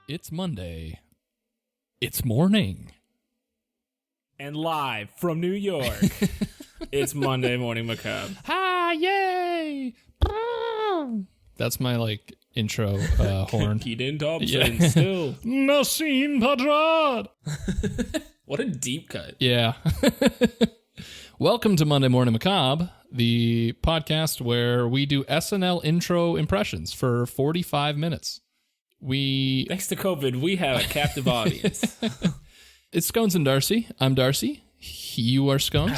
It's Monday. It's morning. And live from New York, it's Monday Morning Macabre. Hi, yay! That's my, intro horn. Keaton Thompson, still. Nassim Padrad! What a deep cut. Yeah. Welcome to Monday Morning Macabre, the podcast where we do SNL intro impressions for 45 minutes. Thanks to COVID, we have a captive audience. It's Scones and Darcy. I'm Darcy. You are Scones.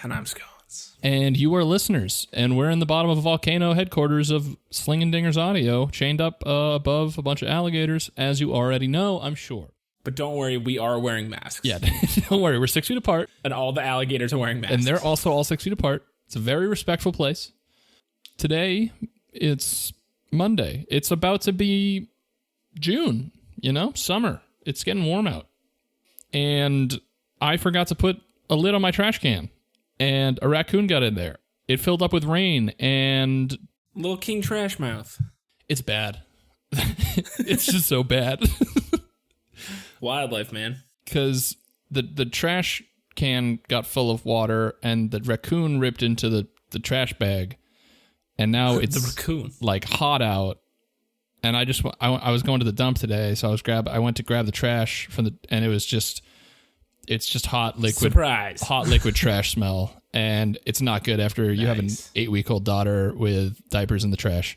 And I'm Scones. And you are listeners. And we're in the bottom of a volcano headquarters of Sling and Dingers Audio, chained up above a bunch of alligators, as you already know, I'm sure. But don't worry, we are wearing masks. Yeah, don't worry. We're 6 feet apart. And all the alligators are wearing masks. And they're also all 6 feet apart. It's a very respectful place. Today, it's Monday. It's about to be June, summer. It's getting warm out. And I forgot to put a lid on my trash can. And a raccoon got in there. It filled up with rain and... Little King Trash Mouth. It's bad. It's just so bad. Wildlife, man. Because the trash can got full of water and the raccoon ripped into the trash bag. And now it's the raccoon. Hot out. And I was going to the dump today, so I went to grab the trash and it's just hot liquid. Surprise. Hot liquid trash smell. And it's not good after you have an 8-week-old daughter with diapers in the trash.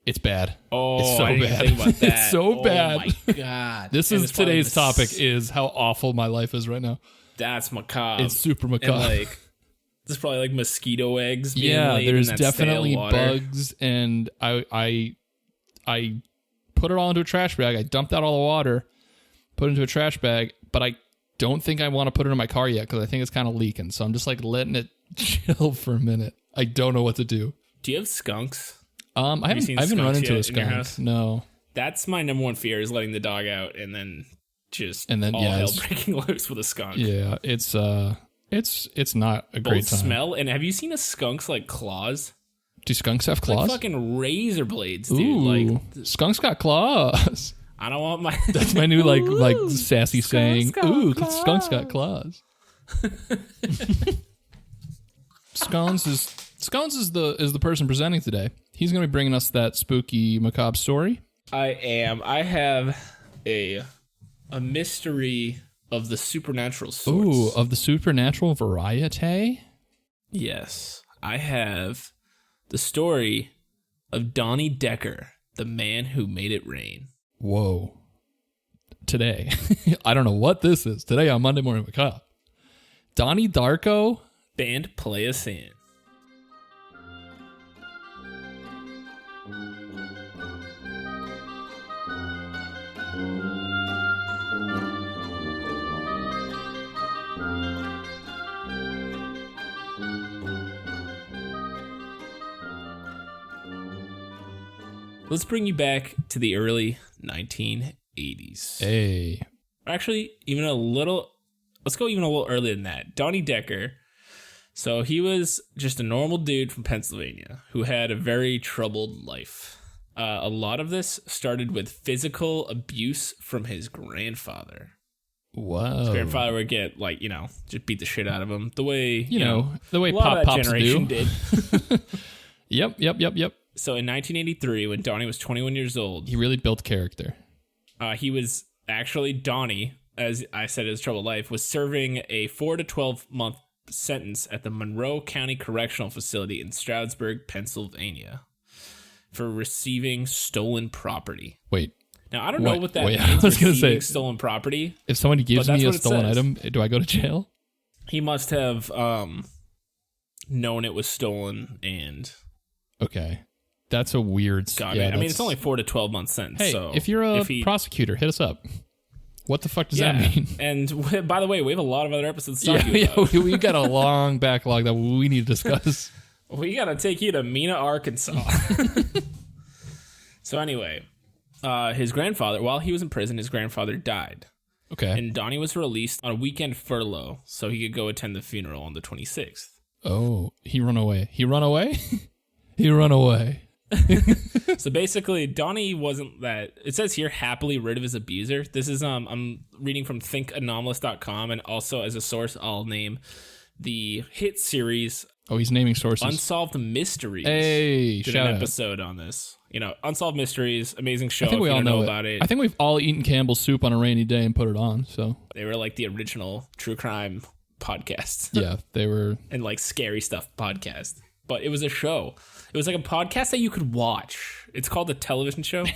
It's bad. Oh, it's so I didn't bad. think about that. It's so bad. Oh my God. This is today's topic is how awful my life is right now. That's macabre. It's super macabre. And there's probably mosquito eggs being laid there's in that definitely stale water. bugs, and I put it all into a trash bag. I dumped out all the water, put it into a trash bag, but I don't think I want to put it in my car yet because I think it's kind of leaking. So I'm just letting it chill for a minute. I don't know what to do. Do you have skunks? I haven't run into a skunk. No. That's my number one fear is letting the dog out and then all hell breaking loose with a skunk. Yeah, it's not a great time. Smell. And have you seen a skunk's claws? Do skunks have claws? Fucking razor blades, dude. Ooh, skunks got claws. I don't want my... That's my new sassy saying. Ooh, skunks got claws. Scones is the person presenting today. He's going to be bringing us that spooky macabre story. I am. I have a mystery of the supernatural sorts. Ooh, of the supernatural variety? Yes. I have the story of Donnie Decker, the man who made it rain. Whoa. Today. I don't know what this is. Today on Monday Morning Macabre. Donnie Darko. Band play us in. Let's bring you back to the early 1980s. Hey. Actually, let's go even a little earlier than that. Donnie Decker. So he was just a normal dude from Pennsylvania who had a very troubled life. A lot of this started with physical abuse from his grandfather. Whoa. His grandfather would get, just beat the shit out of him. The way, the way a lot of that pops generation do. did. Yep. So in 1983, when Donnie was 21 years old... He really built character. He was actually, Donnie, as I said, his troubled life, was serving a 4 to 12-month sentence at the Monroe County Correctional Facility in Stroudsburg, Pennsylvania, for receiving stolen property. Wait. Now, I don't know what that means, I was going to say, stolen property. If somebody gives me a stolen item, do I go to jail? He must have known it was stolen and... Okay. That's a weird... I mean, it's only 4 to 12 month sentence. Hey, so if you're a prosecutor, hit us up. What the fuck does that mean? And by the way, we have a lot of other episodes to talk to you about. We got a long backlog that we need to discuss. We got to take you to Mena, Arkansas. So anyway, his grandfather, while he was in prison, his grandfather died. Okay. And Donnie was released on a weekend furlough so he could go attend the funeral on the 26th. Oh, he run away. He run away? He run away. So basically, Donnie wasn't that. It says here, happily rid of his abuser. This is I'm reading from thinkanomalous.com, and also as a source, I'll name the hit series. Oh, he's naming sources. Unsolved Mysteries. Hey, did shout an out. episode on this. You know, Unsolved Mysteries, amazing show. I think we if you all don't know it. about it. I think we've all eaten Campbell's soup on a rainy day and put it on. So They were like the original true crime podcast. yeah, they were. And like scary stuff podcast. But it was a show. It was like a podcast that you could watch. It's called a television show.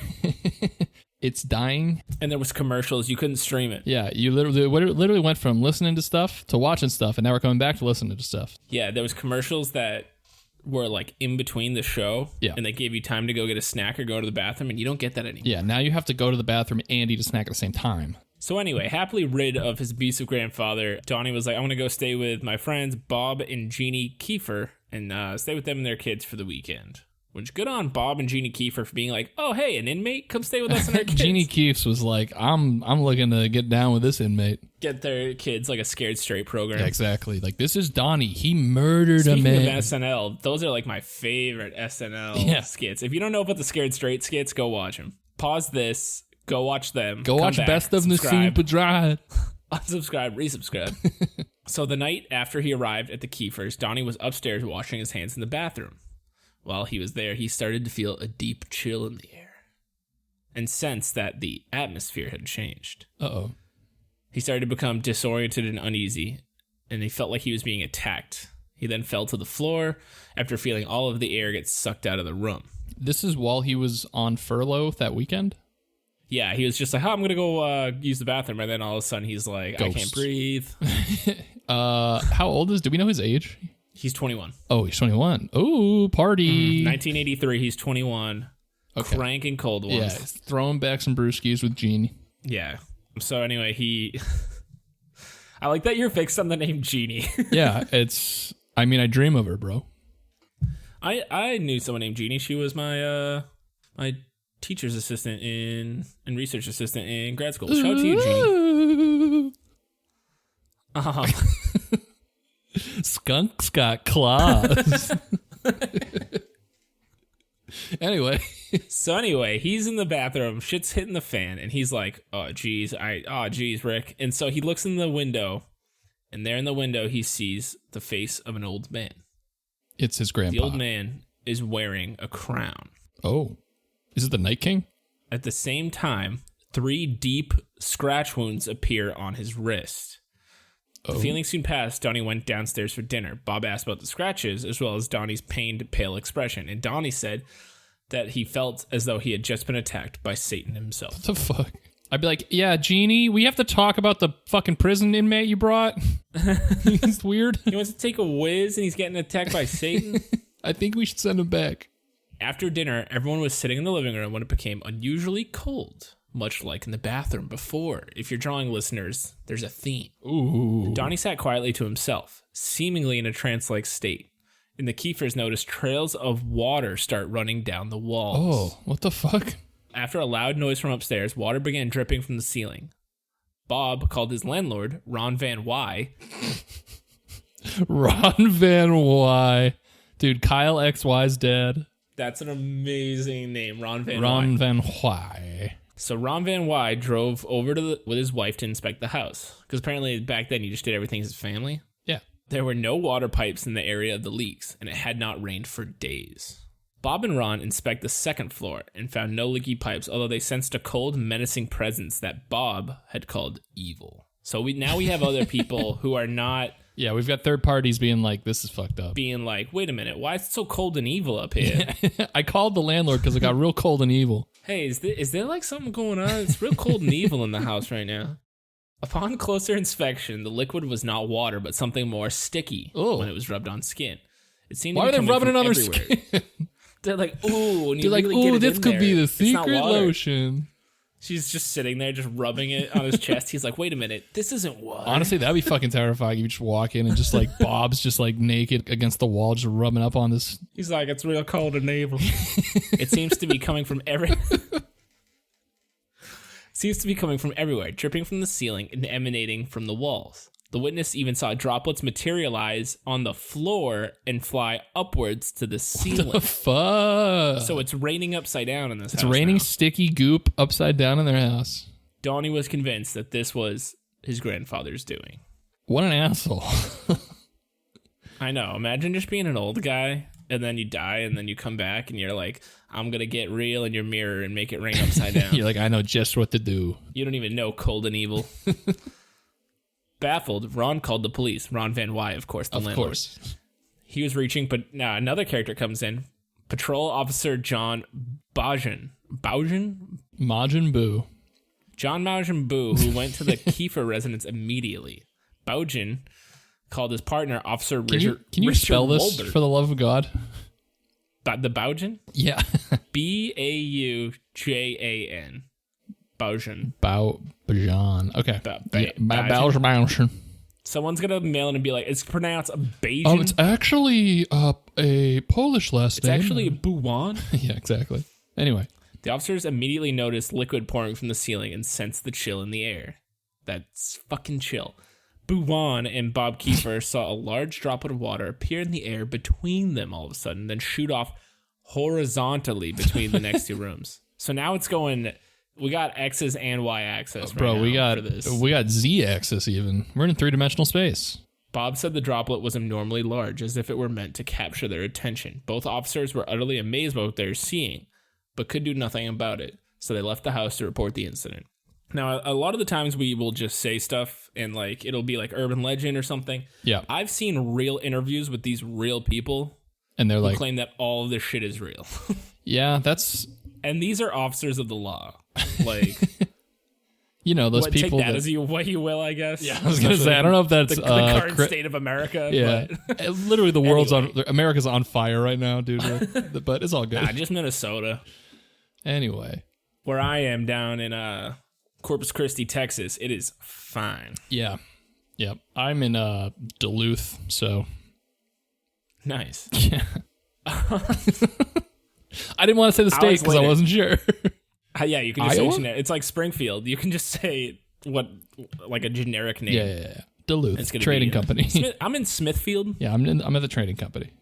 It's dying. And there was commercials. You couldn't stream it. Yeah, you literally went from listening to stuff to watching stuff, and now we're coming back to listening to stuff. Yeah, there was commercials that were like in between the show. Yeah. And they gave you time to go get a snack or go to the bathroom, and you don't get that anymore. Yeah, now you have to go to the bathroom and eat a snack at the same time. So anyway, happily rid of his abusive grandfather, Donnie was like, I want to go stay with my friends Bob and Jeannie Kieffer and stay with them and their kids for the weekend. Which, good on Bob and Jeannie Kieffer for being like, oh, hey, an inmate? Come stay with us and our kids. Jeannie Kieffer was like, I'm looking to get down with this inmate. Get their kids like a Scared Straight program. Yeah, exactly. Like, this is Donnie. He murdered Speaking a man. of SNL, those are like my favorite SNL skits. If you don't know about the Scared Straight skits, go watch them. Pause this. Go watch them. Go come watch back, Best of subscribe, Nassim Pedrad. unsubscribe, resubscribe. So the night after he arrived at the Kieffers, Donnie was upstairs washing his hands in the bathroom. While he was there, he started to feel a deep chill in the air and sensed that the atmosphere had changed. Uh-oh. He started to become disoriented and uneasy, and he felt like he was being attacked. He then fell to the floor after feeling all of the air get sucked out of the room. This is while he was on furlough that weekend? Yeah, he was just like, oh, I'm going to go use the bathroom. And then all of a sudden he's like, Ghost. I can't breathe. How old is, do we know his age? He's 21. Oh, he's 21. Ooh, party. 1983, he's 21. Okay. Cranking cold ones. Yeah, he's throwing back some brewskis with Jeannie. Yeah. So anyway, I like that you're fixed on the name Jeannie. Yeah, I dream of her, bro. I knew someone named Jeannie. She was my my teacher's assistant and research assistant in grad school. Shout out to you, Jeannie. Skunks got claws. Anyway. So anyway, he's in the bathroom, shit's hitting the fan, and he's like, oh geez, Rick. And so he looks in the window, and there in the window he sees the face of an old man. It's his grandpa. The old man is wearing a crown. Oh. Is it the Night King? At the same time, 3 deep scratch wounds appear on his wrist. The feeling soon passed. Donnie went downstairs for dinner. Bob asked about the scratches, as well as Donnie's pained, pale expression. And Donnie said that he felt as though he had just been attacked by Satan himself. What the fuck? I'd be like, yeah, Jeannie, we have to talk about the fucking prison inmate you brought. It's weird. He wants to take a whiz and he's getting attacked by Satan. I think we should send him back. After dinner, everyone was sitting in the living room when it became unusually cold, much like in the bathroom before. If you're drawing, listeners, there's a theme. Ooh. Donnie sat quietly to himself, seemingly in a trance-like state. And the Kieffers noticed trails of water start running down the walls. Oh, what the fuck? After a loud noise from upstairs, water began dripping from the ceiling. Bob called his landlord, Ron Van Y. Ron Van Y. Dude, Kyle XY's dad. That's an amazing name, Ron Van Y. Ron Van Y. So Ron Van Y drove over with his wife to inspect the house. Because apparently back then you just did everything as a family. Yeah. There were no water pipes in the area of the leaks, and it had not rained for days. Bob and Ron inspect the second floor and found no leaky pipes, although they sensed a cold, menacing presence that Bob had called evil. So we have other people who are not... Yeah, we've got third parties being like, this is fucked up. Being like, wait a minute, why is it so cold and evil up here? I called the landlord because it got real cold and evil. Hey, is there like something going on? It's real cold and evil in the house right now. Upon closer inspection, the liquid was not water, but something more sticky when it was rubbed on skin. It seemed Why to be are they rubbing it on their everywhere. skin? They're like, ooh, when you They're like, really get ooh, it this in could there, be the it's not secret water." lotion. She's just sitting there, just rubbing it on his chest. He's like, wait a minute, this isn't water. Honestly, that'd be fucking terrifying. You just walk in and just like Bob's just like naked against the wall, just rubbing up on this. He's like, it's real cold and evil. It seems to be coming from everywhere, dripping from the ceiling and emanating from the walls. The witness even saw droplets materialize on the floor and fly upwards to the ceiling. What the fuck? So it's raining upside down in this house. It's raining now. sticky goop upside down in their house. Donnie was convinced that this was his grandfather's doing. What an asshole. I know. Imagine just being an old guy and then you die and then you come back and you're like, I'm going to get real in your mirror and make it rain upside down. You're like, I know just what to do. You don't even know cold and evil. Baffled, Ron called the police. Ron Van Wy, of course, the landlord. Of course. He was reaching, but now another character comes in. Patrol Officer John Majin Boo. John Majin Boo, who went to the Kieffer residence immediately. Baujan called his partner, Officer Richard. Can you spell this Wolbert. for the love of God? The Baujan? Yeah. Baujan. Baujan. Baujan. Okay. Baujan. Someone's going to mail in and be like, it's pronounced Bajan. Oh, it's actually a Polish last name. It's actually a Buwan. Yeah, exactly. Anyway. The officers immediately noticed liquid pouring from the ceiling and sensed the chill in the air. That's fucking chill. Buwan and Bob Kieffer saw a large droplet of water appear in the air between them all of a sudden, then shoot off horizontally between the next two rooms. So now it's going... We got X's and Y axis. Bro, we got Z axis even. We're in 3-dimensional space. Bob said the droplet was abnormally large, as if it were meant to capture their attention. Both officers were utterly amazed by what they were seeing, but could do nothing about it. So they left the house to report the incident. Now, a lot of the times we will just say stuff and like it'll be like urban legend or something. Yeah. I've seen real interviews with these real people, and they're like, claim that all of this shit is real. Yeah, that's. And these are officers of the law. Like, you know, those people. Take that as what you will, I guess. Yeah, I was going to say, I don't know if that's the current state of America. Yeah. But. Literally, the world's America's on fire right now, dude. But it's all good. Nah, just Minnesota. Anyway. Where I am down in Corpus Christi, Texas, it is fine. Yeah. Yep. I'm in Duluth, so. Nice. Yeah. I didn't want to say the state because I wasn't sure. Yeah, you can just say generic. It's like Springfield. You can just say like a generic name. Yeah. Duluth Trading Company. I'm in Smithfield. Yeah, I'm at the trading company.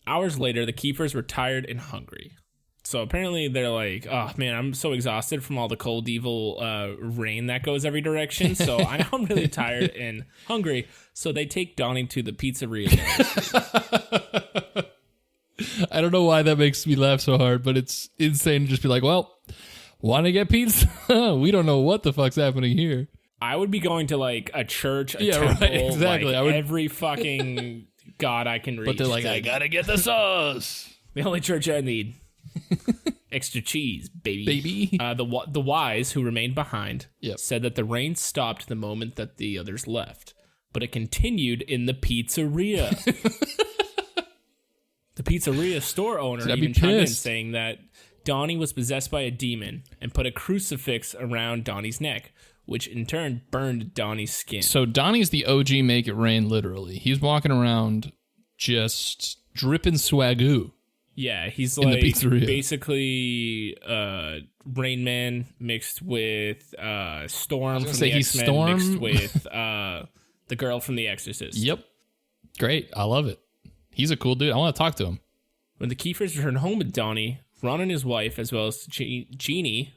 Hours later, the Kieffers were tired and hungry. So apparently they're like, oh man, I'm so exhausted from all the cold, evil rain that goes every direction. So I know I'm really tired and hungry. So they take Donnie to the pizzeria. I don't know why that makes me laugh so hard, but it's insane to just be like, well, want to get pizza? We don't know what the fuck's happening here. I would be going to like a church, temple, right, exactly. Like every fucking god I can reach. But they're like, I gotta get the sauce. The only church I need. Extra cheese, baby. The Wise, who remained behind, said that the rain stopped the moment that the others left, but it continued in the pizzeria. The pizzeria store owner even chimed in saying that Donnie was possessed by a demon and put a crucifix around Donnie's neck, which in turn burned Donnie's skin. So Donnie's the OG Make It Rain, literally. He's walking around just dripping swagoo. Yeah, he's like basically Rain Man mixed with Storm from the X-Men mixed with the girl from The Exorcist. Yep. Great. I love it. He's a cool dude. I want to talk to him. When the Kieffers returned home with Donnie, Ron and his wife, as well as Jeannie,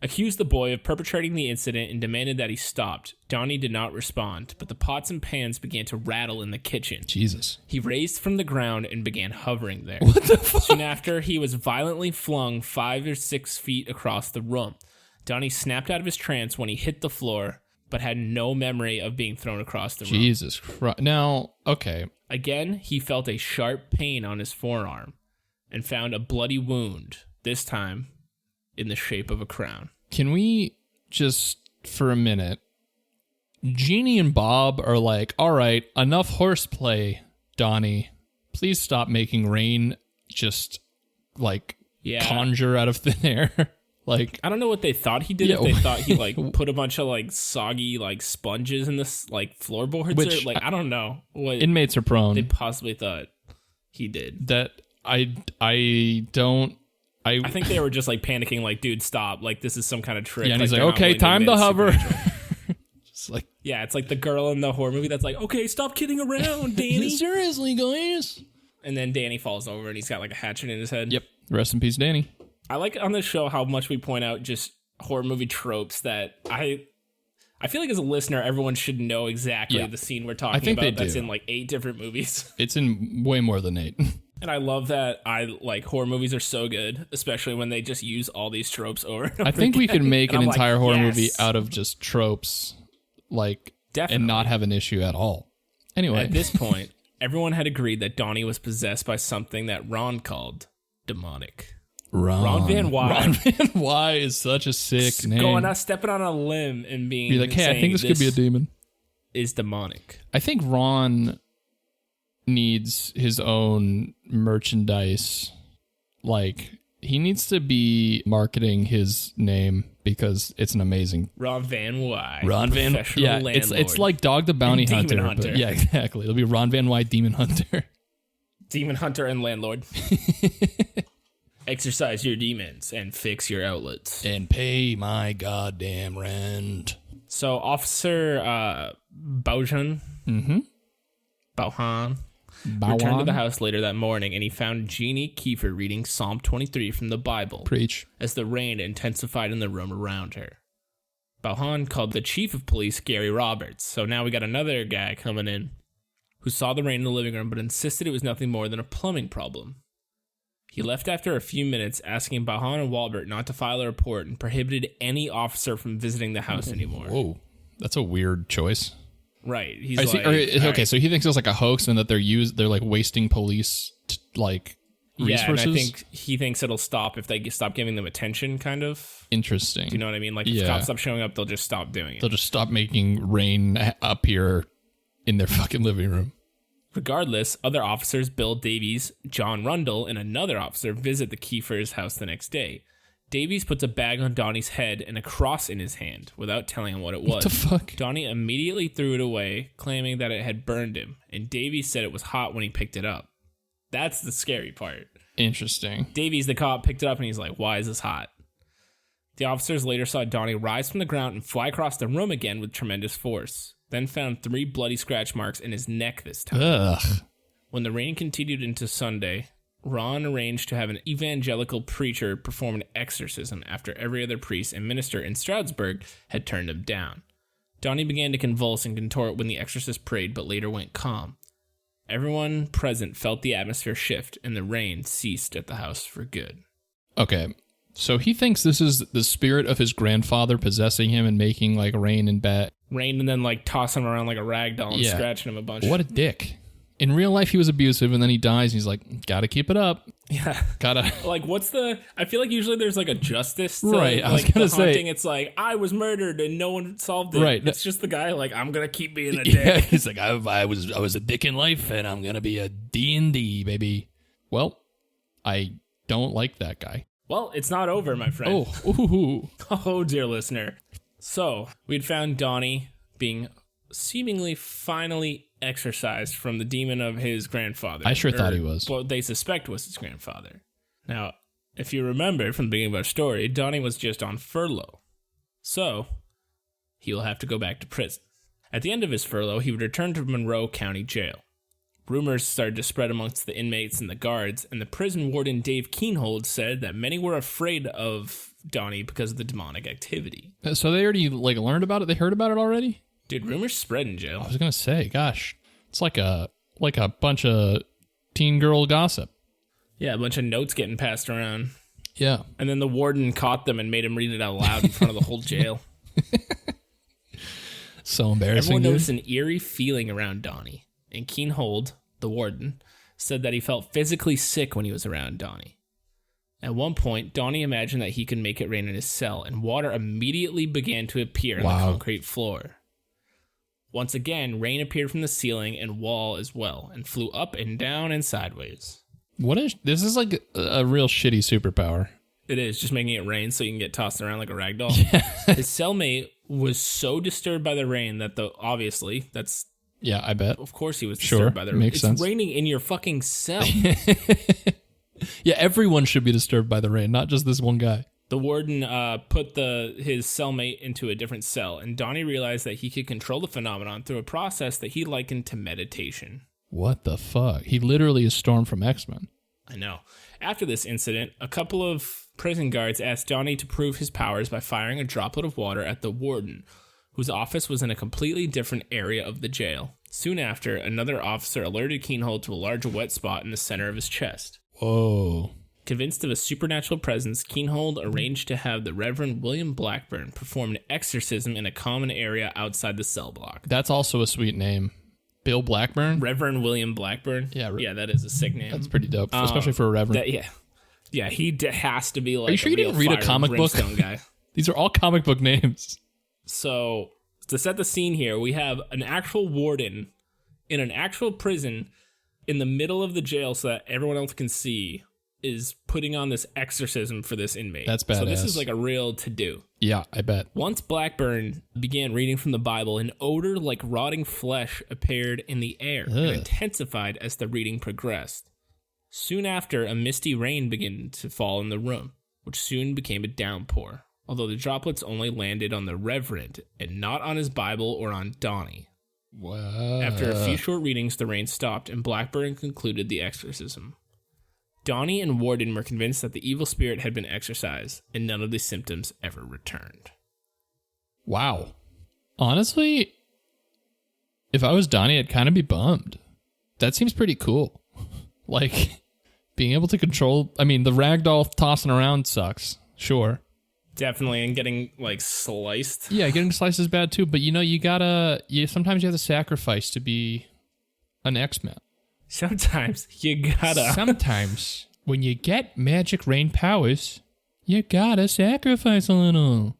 accused the boy of perpetrating the incident and demanded that he stopped. Donnie did not respond, but the pots and pans began to rattle in the kitchen. Jesus. He raised from the ground and began hovering there. What the fuck? Soon after, he was violently flung 5 or 6 feet across the room. Donnie snapped out of his trance when he hit the floor, but had no memory of being thrown across the room. Jesus Christ. Now, okay. Again, he felt a sharp pain on his forearm and found a bloody wound, this time in the shape of a crown. Can we just, for a minute, Jeannie and Bob are like, all right, enough horseplay, Donnie. Please stop making rain just, like, conjure out of thin air. Like, I don't know what they thought he did. If they thought he like put a bunch of like soggy like sponges in this like floorboards, or like I don't know what inmates are prone. They possibly thought he did that. I think they were just like panicking, like, dude, stop! Like this is some kind of trick. Yeah, and he's like, okay, time to hover. It's like, yeah, it's like the girl in the horror movie that's like, okay, stop kidding around, Danny. seriously, guys. And then Danny falls over and he's got like a hatchet in his head. Yep. Rest in peace, Danny. I like on this show how much we point out just horror movie tropes that I feel like as a listener, everyone should know exactly the scene we're talking about. That's in like 8 different movies. It's in way more than 8. And I love that horror movies are so good, especially when they just use all these tropes over and over I think we could make an entire horror movie yes. out of just tropes, like, Definitely. and not have an issue at all. Anyway. At this point, everyone had agreed that Donnie was possessed by something that Ron called demonic. Ron Van Wy. Ron Van Wy is such a sick name. Stepping on a limb and being Be like, hey, I think this could be a demon. Is demonic. I think Ron needs his own merchandise. Like, he needs to be marketing his name because it's an amazing Ron Van Wy. Ron Van Wy. Yeah, it's like Dog the Bounty Hunter. Demon Hunter. But yeah, exactly. It'll be Ron Van Wy, Demon Hunter. Demon Hunter and Landlord. Exercise your demons and fix your outlets. And pay my goddamn rent. So Officer Bauhan returned to the house later that morning and he found Jeannie Kieffer reading Psalm 23 from the Bible. Preach. As the rain intensified in the room around her. Bauhan called the chief of police, Gary Roberts. So now we got another guy coming in who saw the rain in the living room but insisted it was nothing more than a plumbing problem. He left after a few minutes, asking Bauhan and Walbert not to file a report and prohibited any officer from visiting the house anymore. Whoa, that's a weird choice. Right. He's okay, so he thinks it's like a hoax and that they're like wasting police resources. Yeah, and I think he thinks it'll stop if they stop giving them attention, kind of. Interesting. Do you know what I mean? Like, if cops stop showing up, they'll just stop doing it. They'll just stop making rain appear in their fucking living room. Regardless, other officers, Bill Davies, John Rundle, and another officer visit the Kieffer's house the next day. Davies puts a bag on Donnie's head and a cross in his hand without telling him what it was. What the fuck? Donnie immediately threw it away, claiming that it had burned him, and Davies said it was hot when he picked it up. That's the scary part. Interesting. Davies, the cop, picked it up and he's like, why is this hot? The officers later saw Donnie rise from the ground and fly across the room again with tremendous force. Then found 3 bloody scratch marks in his neck this time. Ugh. When the rain continued into Sunday, Ron arranged to have an evangelical preacher perform an exorcism after every other priest and minister in Stroudsburg had turned him down. Donnie began to convulse and contort when the exorcist prayed, but later went calm. Everyone present felt the atmosphere shift, and the rain ceased at the house for good. Okay, so he thinks this is the spirit of his grandfather possessing him and making like rain and then like tossing him around like a rag doll and scratching him a bunch. What a dick. In real life, he was abusive, and then he dies, and he's like, gotta keep it up. Yeah. Gotta. Like, I feel like usually there's like a justice to, right, I was like, gonna the say. haunting. It's like, I was murdered and no one solved it. Right. It's just the guy like, I'm gonna keep being a dick. Yeah, he's like, I was a dick in life, and I'm gonna be a D&D, baby. Well, I don't like that guy. Well, it's not over, my friend. Oh, dear listener. So, we'd found Donnie being seemingly finally exorcised from the demon of his grandfather. I sure thought he was. What they suspect was his grandfather. Now, if you remember from the beginning of our story, Donnie was just on furlough. So, he will have to go back to prison. At the end of his furlough, he would return to Monroe County Jail. Rumors started to spread amongst the inmates and the guards, and the prison warden Dave Keenhold said that many were afraid of Donnie because of the demonic activity. So they already learned about it? They heard about it already? Dude, rumors spread in jail. I was gonna say, gosh, it's like a bunch of teen girl gossip. Yeah, a bunch of notes getting passed around. Yeah. And then the warden caught them and made him read it out loud in front of the whole jail. So embarrassing. Everyone noticed an eerie feeling around Donnie. And Keenhold, the warden, said that he felt physically sick when he was around Donnie. At one point, Donnie imagined that he could make it rain in his cell, and water immediately began to appear on the concrete floor. Once again, rain appeared from the ceiling and wall as well, and flew up and down and sideways. This is like a real shitty superpower. It is, just making it rain so you can get tossed around like a rag doll. Yeah. His cellmate was so disturbed by the rain that obviously, that's... Yeah, I bet. Of course he was disturbed by the rain. Makes sense. It's raining in your fucking cell. Yeah, everyone should be disturbed by the rain, not just this one guy. The warden put his cellmate into a different cell, and Donnie realized that he could control the phenomenon through a process that he likened to meditation. What the fuck? He literally is Storm from X-Men. I know. After this incident, a couple of prison guards asked Donnie to prove his powers by firing a droplet of water at the warden, whose office was in a completely different area of the jail. Soon after, another officer alerted Keenhold to a large wet spot in the center of his chest. Whoa. Convinced of a supernatural presence, Keenhold arranged to have the Reverend William Blackburn perform an exorcism in a common area outside the cell block. That's also a sweet name. Bill Blackburn? Reverend William Blackburn? Yeah, that is a sick name. That's pretty dope, especially for a reverend. Yeah, he has to be like. Are you sure you didn't read a comic book? Guy. These are all comic book names. So, to set the scene here, we have an actual warden in an actual prison in the middle of the jail so that everyone else can see is putting on this exorcism for this inmate. That's badass. So this is like a real to-do. Yeah, I bet. Once Blackburn began reading from the Bible, an odor like rotting flesh appeared in the air and intensified as the reading progressed. Soon after, a misty rain began to fall in the room, which soon became a downpour, although the droplets only landed on the Reverend and not on his Bible or on Donnie. Wow. After a few short readings, the rain stopped and Blackburn concluded the exorcism. Donnie and Warden were convinced that the evil spirit had been exorcised, and none of the symptoms ever returned. Wow. Honestly, if I was Donnie, I'd kind of be bummed. That seems pretty cool. Like, being able to control... I mean, the ragdoll tossing around sucks. Sure. Definitely, and getting, like, sliced. Yeah, getting sliced is bad, too. But, you know, sometimes you have to sacrifice to be an X-Men. Sometimes you gotta. Sometimes when you get magic rain powers, you gotta sacrifice a little.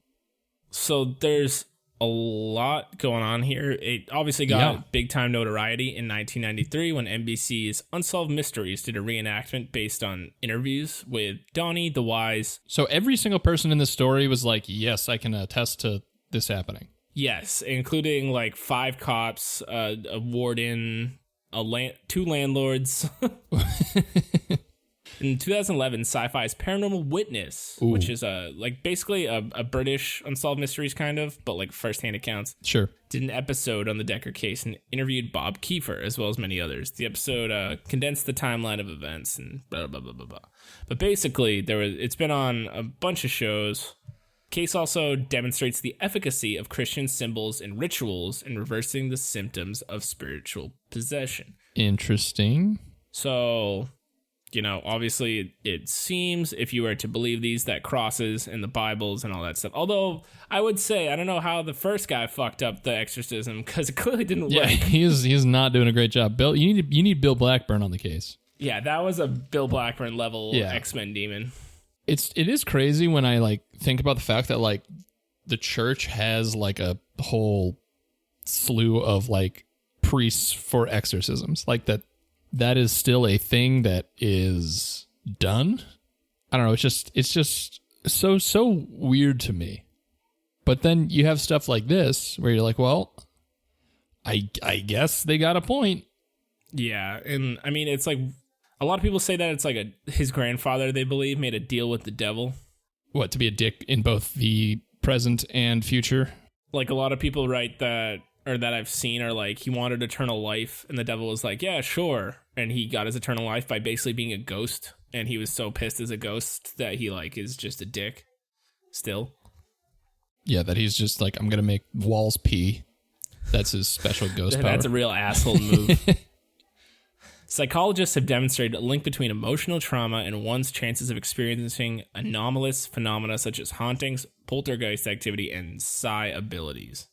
So there's a lot going on here. It obviously got big time notoriety in 1993 when NBC's Unsolved Mysteries did a reenactment based on interviews with Donnie, the Wise. So every single person in this story was like, yes, I can attest to this happening. Yes, including like 5 cops, a warden, 2 landlords. In 2011, Sci-Fi's Paranormal Witness, which is basically a British Unsolved Mysteries kind of, but like first-hand accounts. Sure. Did an episode on the Decker case and interviewed Bob Kieffer as well as many others. The episode condensed the timeline of events and blah blah blah blah blah. But basically, it's been on a bunch of shows. Case also demonstrates the efficacy of Christian symbols and rituals in reversing the symptoms of spiritual possession. Interesting. So, you know, obviously it seems, if you were to believe these, that crosses and the Bibles and all that stuff. Although I would say, I don't know how the first guy fucked up the exorcism because it clearly didn't work. Yeah, he's not doing a great job. Bill, you need Bill Blackburn on the case. Yeah, that was a Bill Blackburn level X-Men demon. It is crazy when I like think about the fact that like the church has like a whole slew of like priests for exorcisms, like that is still a thing that is done. I don't know. It's just so weird to me. But then you have stuff like this where you're like, well, I guess they got a point. Yeah, and I mean it's like. A lot of people say that it's like his grandfather, they believe, made a deal with the devil. What, to be a dick in both the present and future? Like a lot of people write that, or that I've seen, are like, he wanted eternal life, and the devil was like, yeah, sure. And he got his eternal life by basically being a ghost, and he was so pissed as a ghost that he like is just a dick still. Yeah, that he's just like, I'm going to make walls pee. That's his special ghost power. That's a real asshole move. Psychologists have demonstrated a link between emotional trauma and one's chances of experiencing anomalous phenomena such as hauntings, poltergeist activity, and psi abilities.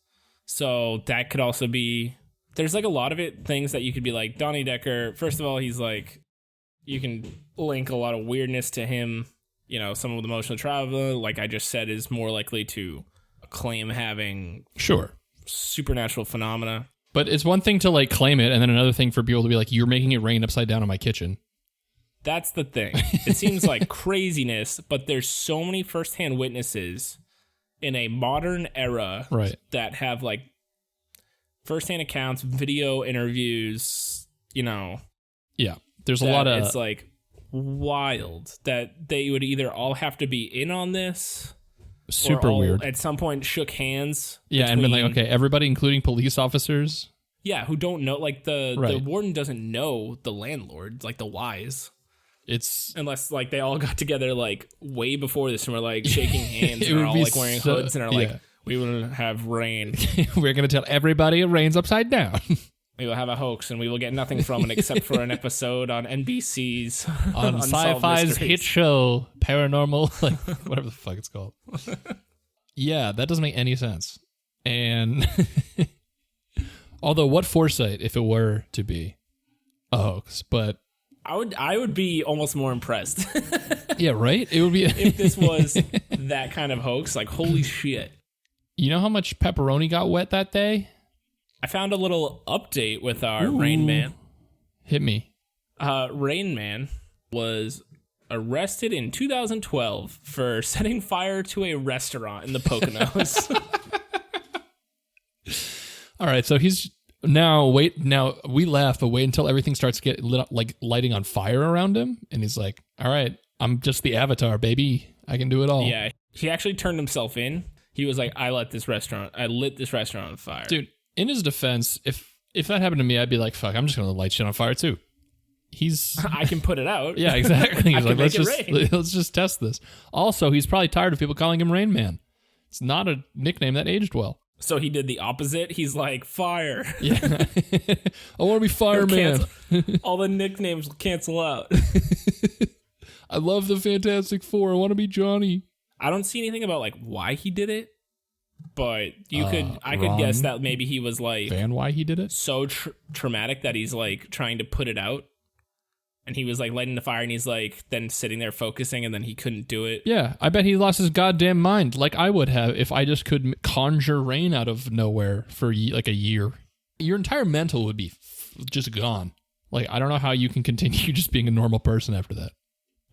So that could also be... There's like a lot of things that you could be like, Donnie Decker, first of all, he's like... You can link a lot of weirdness to him. You know, some of the emotional trauma, like I just said, is more likely to claim having... Sure. Supernatural phenomena. But it's one thing to like claim it, and then another thing for people to be like, you're making it rain upside down in my kitchen. That's the thing. It seems like craziness, but there's so many firsthand witnesses in a modern era that have like firsthand accounts, video interviews, you know. Yeah, there's a lot of... It's like, wild that they would either all have to be in on this. Super or all weird. At some point shook hands. Yeah, and been like, okay, everybody, including police officers. Yeah, who don't know, like the warden doesn't know the landlord, like the wise. It's unless like they all got together like way before this and were like shaking hands and are all like wearing hoods and are like, we will have rain. We're gonna tell everybody it rains upside down. We will have a hoax and we will get nothing from it except for an episode on NBC's on Sci-Fi's hit show Paranormal, like whatever the fuck it's called. Yeah, that doesn't make any sense. And although, what foresight if it were to be a hoax? But I would be almost more impressed. Yeah, right? It would be if this was that kind of hoax. Like, holy shit! You know how much pepperoni got wet that day? I found a little update with our Rain Man. Hit me. Rain Man was arrested in 2012 for setting fire to a restaurant in the Poconos. All right, so he's now we laugh, but wait until everything starts getting lit up, like lighting on fire around him, and he's like, "All right, I'm just the Avatar, baby. I can do it all." Yeah, he actually turned himself in. He was like, I lit this restaurant on fire." Dude, in his defense, if that happened to me, I'd be like, "Fuck, I'm just gonna light shit on fire too." I can put it out. Yeah, exactly. He's like, let's just test this. Also, he's probably tired of people calling him Rain Man. It's not a nickname that aged well. So he did the opposite. He's like, fire. Yeah. I want to be Fireman. All the nicknames will cancel out. I love the Fantastic Four. I want to be Johnny. I don't see anything about like why he did it, but I could guess that maybe he was like, why he did it? So traumatic that he's like trying to put it out. And he was like lighting the fire and he's like then sitting there focusing and then he couldn't do it. Yeah, I bet he lost his goddamn mind like I would have if I just could conjure rain out of nowhere for like a year. Your entire mental would be just gone. Like, I don't know how you can continue just being a normal person after that.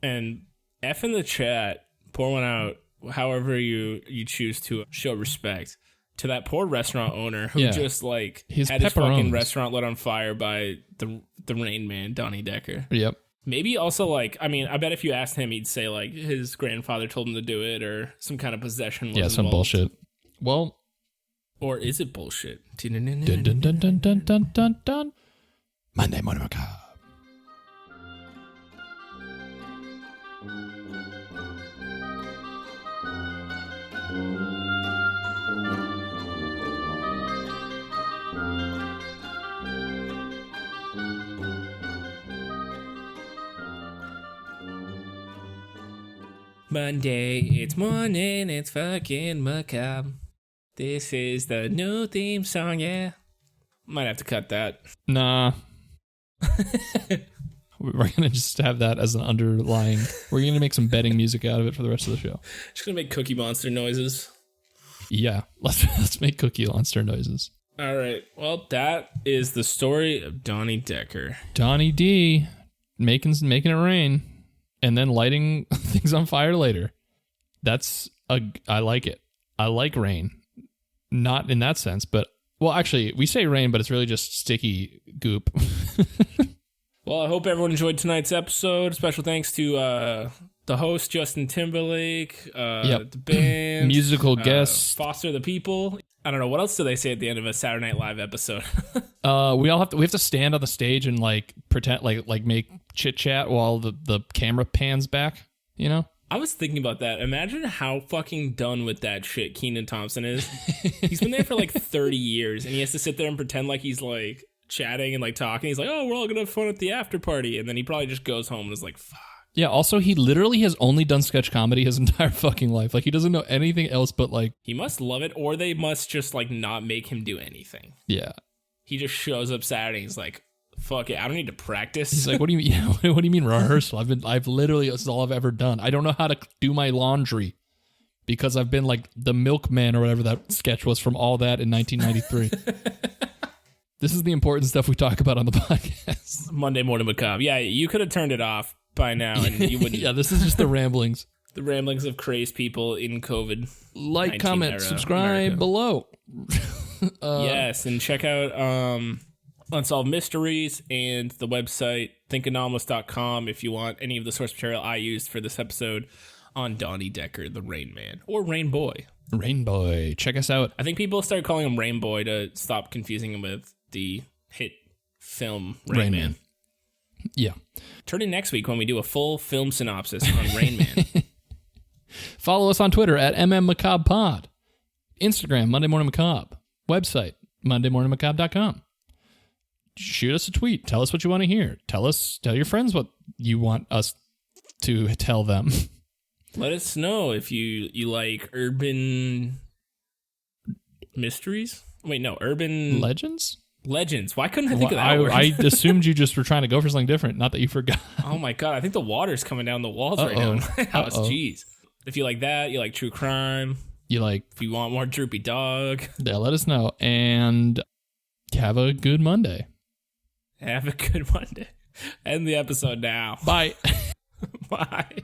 And F in the chat, pour one out however you choose to show respect to that poor restaurant owner who just like had his fucking restaurant lit on fire by the Rain Man, Donnie Decker. Yep. Maybe also like, I mean, I bet if you asked him, he'd say like his grandfather told him to do it or some kind of possession. Yeah, some bullshit. Well, or is it bullshit? Dun, dun, dun, dun, dun, dun, dun, dun. Monday Morning Macabre. Monday, it's morning, it's fucking macabre. This is the new theme song, yeah. Might have to cut that. Nah. We're going to just have that as an underlying... We're going to make some betting music out of it for the rest of the show. Just going to make Cookie Monster noises. Yeah, let's make Cookie Monster noises. All right. Well, that is the story of Donnie Decker. Donnie D making it rain. And then lighting things on fire later. I like it. I like rain. Not in that sense, but, well, actually, we say rain, but it's really just sticky goop. Well, I hope everyone enjoyed tonight's episode. Special thanks to the host, Justin Timberlake, the band. Musical guests. Foster the People. I don't know. What else do they say at the end of a Saturday Night Live episode? We have to stand on the stage and like pretend like make chit chat while the camera pans back, you know? I was thinking about that. Imagine how fucking done with that shit Kenan Thompson is. He's been there for like 30 years and he has to sit there and pretend like he's like chatting and like talking. He's like, oh, we're all gonna have fun at the after party. And then he probably just goes home and is like, fuck. Yeah, also, he literally has only done sketch comedy his entire fucking life. Like, he doesn't know anything else but, like... He must love it, or they must just, like, not make him do anything. Yeah. He just shows up Saturday and he's like, fuck it, I don't need to practice. He's like, what do you mean? What do you mean rehearsal? I've literally, this is all I've ever done. I don't know how to do my laundry because I've been, like, the milkman or whatever that sketch was from All That in 1993. This is the important stuff we talk about on the podcast. Monday Morning Macabre. Yeah, you could have turned it off by now and you wouldn't. Yeah, this is just the ramblings. The ramblings of crazed people in COVID. Like, comment, subscribe below. Yes, and check out Unsolved Mysteries, and the website thinkanomalous.com if you want any of the source material I used for this episode on Donnie Decker, the Rain Man, or Rain Boy. Rain Boy. Check us out. I think people started calling him Rain Boy to stop confusing him with the hit film Rain Man. Yeah. Turn in next week when we do a full film synopsis on Rain Man. Follow us on Twitter at MMMacabrePod. Instagram, Monday Morning Macabre. Website, mondaymorningmacabre.com. Shoot us a tweet. Tell us what you want to hear. Tell your friends what you want us to tell them. Let us know if you like urban mysteries. Wait, no, urban legends. Legends. Why couldn't I think of that word? I assumed you just were trying to go for something different. Not that you forgot. Oh my god! I think the water's coming down the walls right now in my house. Jeez. If you like that, you like true crime. If you want more droopy dog. Yeah, let us know. And have a good Monday. Have a good Monday. End the episode now. Bye. Bye.